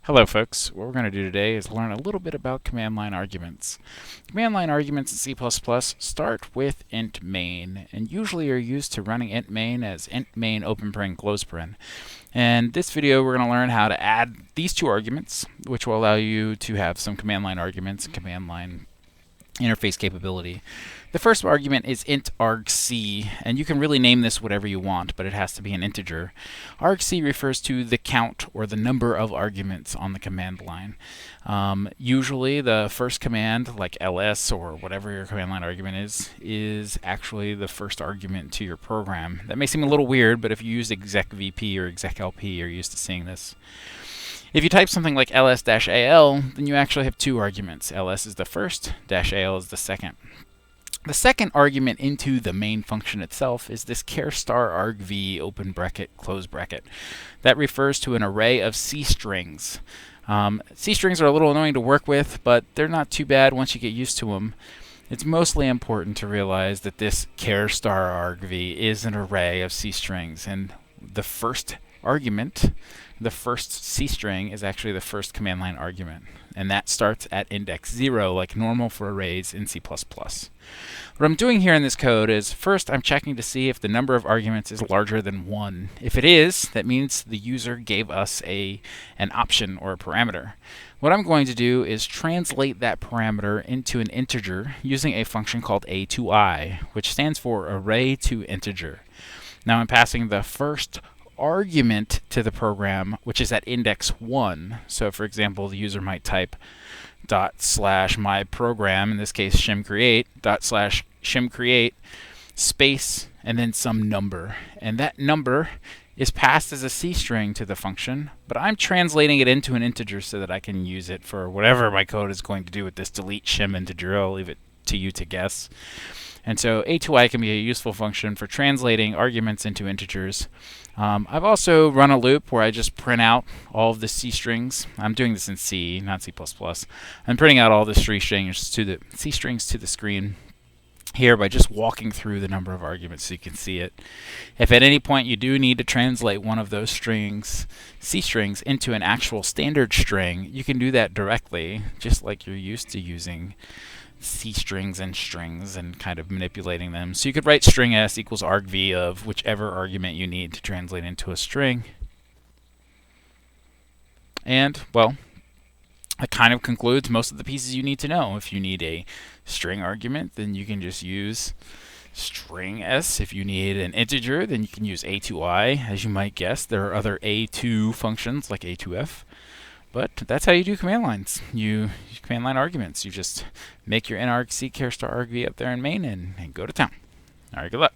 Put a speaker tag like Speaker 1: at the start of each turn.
Speaker 1: Hello folks, what we're going to do today is learn a little bit about command line arguments. Command line arguments in C++ start with int main and usually are used to running int main as int main open paren close paren. And this video we're going to learn how to add these two arguments, which will allow you to have some command line arguments and command line interface capability. The first argument is int argc, and you can really name this whatever you want, but it has to be an integer. Argc refers to the count or the number of arguments on the command line. Usually the first command, like ls or whatever your command line argument is actually the first argument to your program. That may seem a little weird, but if you use execvp or execlp, you're used to seeing this. If you type something like ls-al, then you actually have two arguments. ls is the first, -al is the second. The second argument into the main function itself is this char star argv open bracket close bracket. That refers to an array of C strings. C strings are a little annoying to work with, but they're not too bad once you get used to them. It's mostly important to realize that this char star argv is an array of C strings, and the first argument, the first C string, is actually the first command line argument, and that starts at index 0 like normal for arrays in C++. What I'm doing here in this code is first I'm checking to see if the number of arguments is larger than 1. If it is, that means the user gave us an option or a parameter. What I'm going to do is translate that parameter into an integer using a function called a2i, which stands for array to integer. Now I'm passing the first argument to the program, which is at index 1. So for example, the user might type /my_program, in this case shimcreate, /shimcreate, space, and then some number. And that number is passed as a C string to the function, but I'm translating it into an integer so that I can use it for whatever my code is going to do with this delete shim integer. I'll leave it to you to guess. And so a2i can be a useful function for translating arguments into integers. I've also run a loop where I just print out all of the C strings. I'm doing this in C, not C++. I'm printing out all the C strings to the screen here by just walking through the number of arguments so you can see it. If at any point you do need to translate one of those strings, C strings, into an actual standard string, you can do that directly, just like you're used to using C strings and kind of manipulating them. So you could write string s equals argv of whichever argument you need to translate into a string. And, well, that kind of concludes most of the pieces you need to know. If you need a string argument, then you can just use string s. If you need an integer, then you can use a2i. As you might guess, there are other a2 functions like a2f. But that's how you do command lines. You command line arguments. You just make your inargc char star argv up there in main and go to town. All right, good luck.